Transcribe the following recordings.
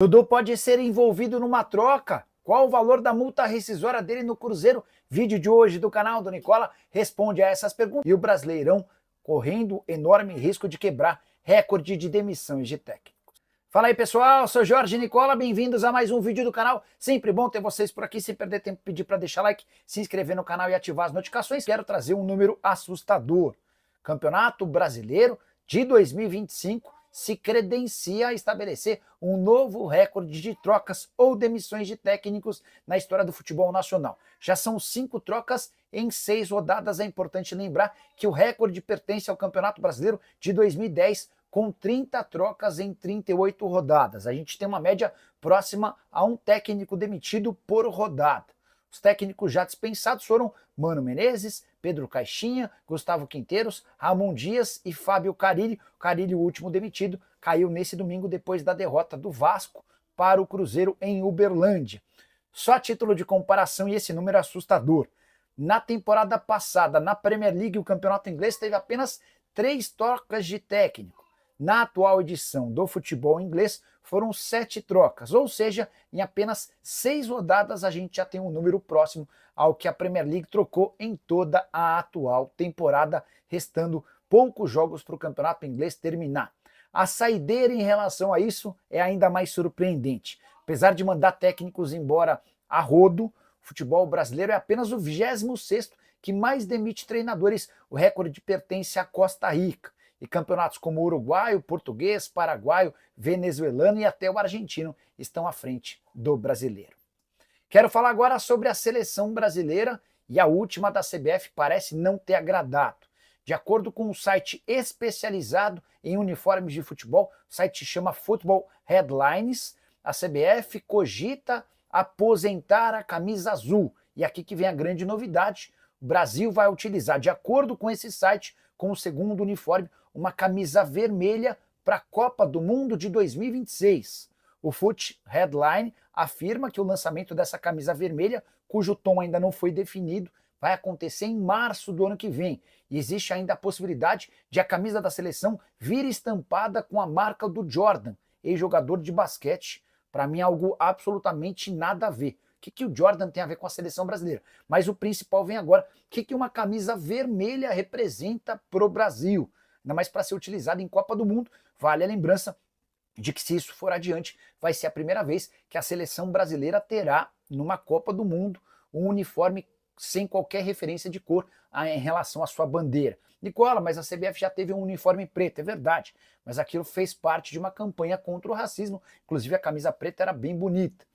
Dudu pode ser envolvido numa troca. Qual o valor da multa rescisória dele no Cruzeiro? Vídeo de hoje do canal do Nicola responde a essas perguntas. E o Brasileirão correndo enorme risco de quebrar recorde de demissões de técnicos. Fala aí pessoal, sou Jorge Nicola, bem-vindos a mais um vídeo do canal. Sempre bom ter vocês por aqui, sem perder tempo, pedir para deixar like, se inscrever no canal e ativar as notificações. Quero trazer um número assustador. Campeonato Brasileiro de 2025 se credencia a estabelecer um novo recorde de trocas ou demissões de técnicos na história do futebol nacional. Já são 5 trocas em 6 rodadas. É importante lembrar que o recorde pertence ao Campeonato Brasileiro de 2010, com 30 trocas em 38 rodadas. A gente tem uma média próxima a um técnico demitido por rodada. Os técnicos já dispensados foram Mano Menezes, Pedro Caixinha, Gustavo Quinteiros, Ramon Dias e Fábio Carille. O Carille, o último demitido, caiu nesse domingo depois da derrota do Vasco para o Cruzeiro em Uberlândia. Só a título de comparação, e esse número é assustador. Na temporada passada, na Premier League, o campeonato inglês teve apenas 3 trocas de técnico. Na atual edição do futebol inglês, foram 7 trocas, ou seja, em apenas 6 rodadas a gente já tem um número próximo ao que a Premier League trocou em toda a atual temporada, restando poucos jogos para o campeonato inglês terminar. A saideira em relação a isso é ainda mais surpreendente. Apesar de mandar técnicos embora a rodo, o futebol brasileiro é apenas o 26º que mais demite treinadores. O recorde pertence à Costa Rica. E campeonatos como o uruguaio, português, paraguaio, venezuelano e até o argentino estão à frente do brasileiro. Quero falar agora sobre a seleção brasileira, e a última da CBF parece não ter agradado. De acordo com um site especializado em uniformes de futebol, o site chama Football Headlines, a CBF cogita aposentar a camisa azul. E aqui que vem a grande novidade: o Brasil vai utilizar, de acordo com esse site, com o segundo uniforme, uma camisa vermelha para a Copa do Mundo de 2026. O Foot Headline afirma que o lançamento dessa camisa vermelha, cujo tom ainda não foi definido, vai acontecer em março do ano que vem. E existe ainda a possibilidade de a camisa da seleção vir estampada com a marca do Jordan, ex-jogador de basquete. Para mim, algo absolutamente nada a ver. O que o Jordan tem a ver com a seleção brasileira? Mas o principal vem agora. O que uma camisa vermelha representa para o Brasil? Ainda mais para ser utilizada em Copa do Mundo. Vale a lembrança de que, se isso for adiante, vai ser a primeira vez que a seleção brasileira terá, numa Copa do Mundo, um uniforme sem qualquer referência de cor em relação à sua bandeira. Nicola, mas a CBF já teve um uniforme preto, é verdade, mas aquilo fez parte de uma campanha contra o racismo. Inclusive a camisa preta era bem bonita.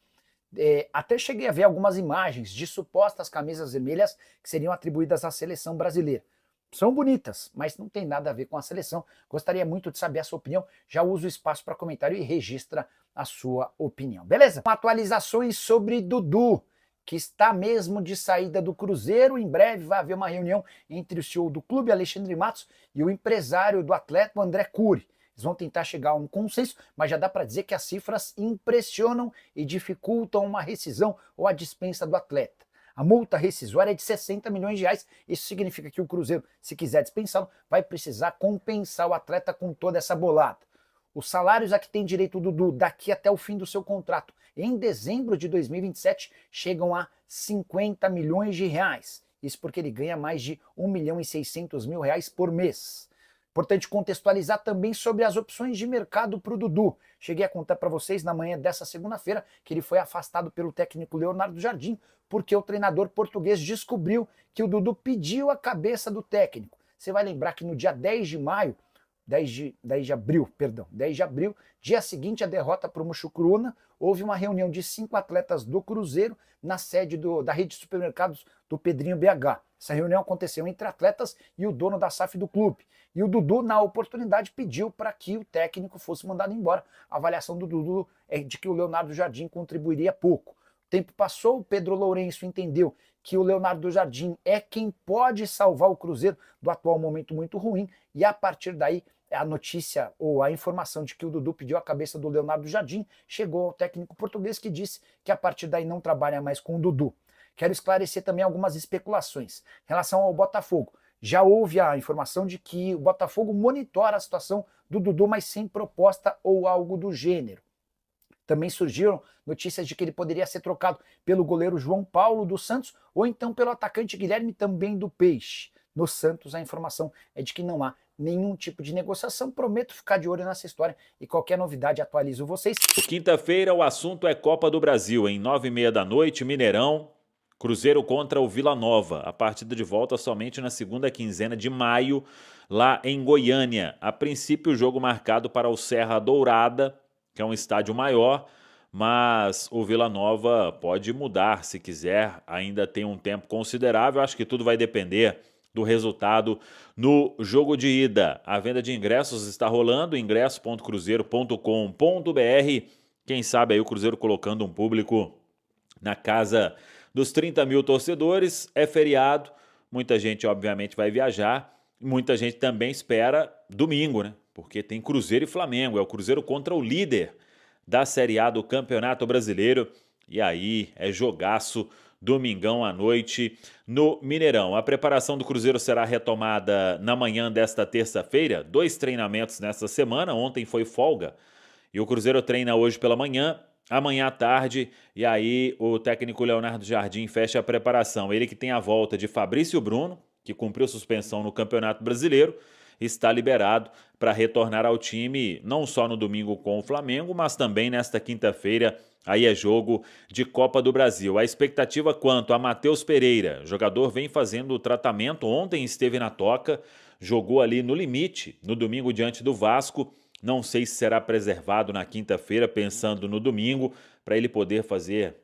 Até cheguei a ver algumas imagens de supostas camisas vermelhas que seriam atribuídas à seleção brasileira. São bonitas, mas não tem nada a ver com a seleção. Gostaria muito de saber a sua opinião. Já uso o espaço para comentário e registra a sua opinião. Beleza? Atualizações sobre Dudu, que está mesmo de saída do Cruzeiro. Em breve vai haver uma reunião entre o CEO do clube, Alexandre Matos, e o empresário do atleta, André Cury. Eles vão tentar chegar a um consenso, mas já dá para dizer que as cifras impressionam e dificultam uma rescisão ou a dispensa do atleta. A multa rescisória é de 60 milhões de reais. Isso significa que o Cruzeiro, se quiser dispensá-lo, vai precisar compensar o atleta com toda essa bolada. Os salários a que tem direito o Dudu daqui até o fim do seu contrato, em dezembro de 2027, chegam a 50 milhões de reais. Isso porque ele ganha mais de 1.600.000 reais por mês. Importante contextualizar também sobre as opções de mercado para o Dudu. Cheguei a contar para vocês na manhã dessa segunda-feira que ele foi afastado pelo técnico Leonardo Jardim, porque o treinador português descobriu que o Dudu pediu a cabeça do técnico. Você vai lembrar que no dia 10 de abril, dia seguinte à derrota para o Muxucruna, houve uma reunião de 5 atletas do Cruzeiro na sede da rede de supermercados do Pedrinho BH. Essa reunião aconteceu entre atletas e o dono da SAF do clube. E o Dudu, na oportunidade, pediu para que o técnico fosse mandado embora. A avaliação do Dudu é de que o Leonardo Jardim contribuiria pouco. O tempo passou, o Pedro Lourenço entendeu que o Leonardo Jardim é quem pode salvar o Cruzeiro do atual momento muito ruim, e a partir daí a notícia ou a informação de que o Dudu pediu a cabeça do Leonardo Jardim chegou ao técnico português, que disse que a partir daí não trabalha mais com o Dudu. Quero esclarecer também algumas especulações em relação ao Botafogo. Já houve a informação de que o Botafogo monitora a situação do Dudu, mas sem proposta ou algo do gênero. Também surgiram notícias de que ele poderia ser trocado pelo goleiro João Paulo do Santos ou então pelo atacante Guilherme, também do Peixe. No Santos, a informação é de que não há nenhum tipo de negociação. Prometo ficar de olho nessa história e qualquer novidade atualizo vocês. Quinta-feira o assunto é Copa do Brasil, em 9h30 da noite, Mineirão, Cruzeiro contra o Vila Nova. A partida de volta somente na segunda quinzena de maio, lá em Goiânia. A princípio, o jogo marcado para o Serra Dourada, que é um estádio maior, mas o Vila Nova pode mudar se quiser, ainda tem um tempo considerável. Acho que tudo vai depender do resultado no jogo de ida. A venda de ingressos está rolando, ingresso.cruzeiro.com.br. Quem sabe aí o Cruzeiro colocando um público na casa dos 30 mil torcedores. É feriado, muita gente obviamente vai viajar, muita gente também espera domingo, né? Porque tem Cruzeiro e Flamengo, é o Cruzeiro contra o líder da Série A do Campeonato Brasileiro, e aí é jogaço domingão à noite no Mineirão. A preparação do Cruzeiro será retomada na manhã desta terça-feira, 2 treinamentos nesta semana, ontem foi folga, e o Cruzeiro treina hoje pela manhã, amanhã à tarde, e aí o técnico Leonardo Jardim fecha a preparação. Ele que tem a volta de Fabrício Bruno, que cumpriu suspensão no Campeonato Brasileiro, está liberado para retornar ao time não só no domingo com o Flamengo, mas também nesta quinta-feira. Aí é jogo de Copa do Brasil. A expectativa quanto a Matheus Pereira. O jogador vem fazendo o tratamento, ontem esteve na toca, jogou ali no limite no domingo diante do Vasco. Não sei se será preservado na quinta-feira, pensando no domingo, para ele poder fazer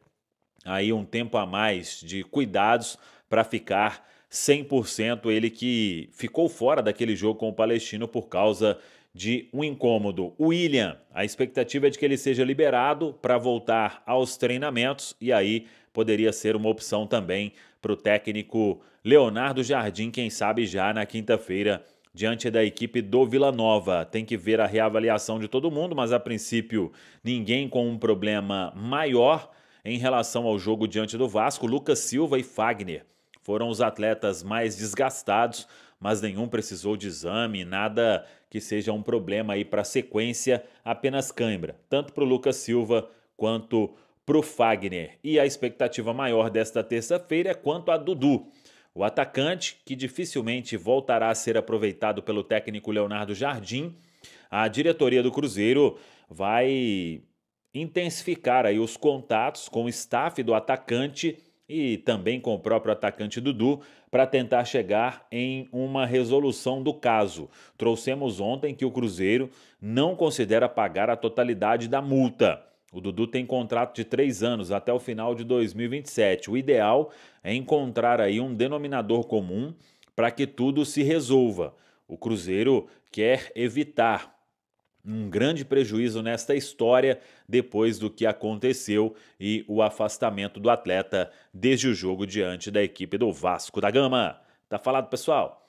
aí um tempo a mais de cuidados para ficar 100%, ele que ficou fora daquele jogo com o Palestino por causa de um incômodo. O William, a expectativa é de que ele seja liberado para voltar aos treinamentos, e aí poderia ser uma opção também para o técnico Leonardo Jardim, quem sabe já na quinta-feira, diante da equipe do Vila Nova. Tem que ver a reavaliação de todo mundo, mas a princípio ninguém com um problema maior em relação ao jogo diante do Vasco. Lucas Silva e Fagner foram os atletas mais desgastados, mas nenhum precisou de exame, nada que seja um problema aí para a sequência, apenas cãibra, tanto para o Lucas Silva quanto para o Fagner. E a expectativa maior desta terça-feira é quanto a Dudu, o atacante que dificilmente voltará a ser aproveitado pelo técnico Leonardo Jardim. A diretoria do Cruzeiro vai intensificar aí os contatos com o staff do atacante e também com o próprio atacante Dudu, para tentar chegar em uma resolução do caso. Trouxemos ontem que o Cruzeiro não considera pagar a totalidade da multa. O Dudu tem contrato de 3 anos até o final de 2027. O ideal é encontrar aí um denominador comum para que tudo se resolva. O Cruzeiro quer evitar um grande prejuízo nesta história depois do que aconteceu e o afastamento do atleta desde o jogo diante da equipe do Vasco da Gama. Tá falado, pessoal?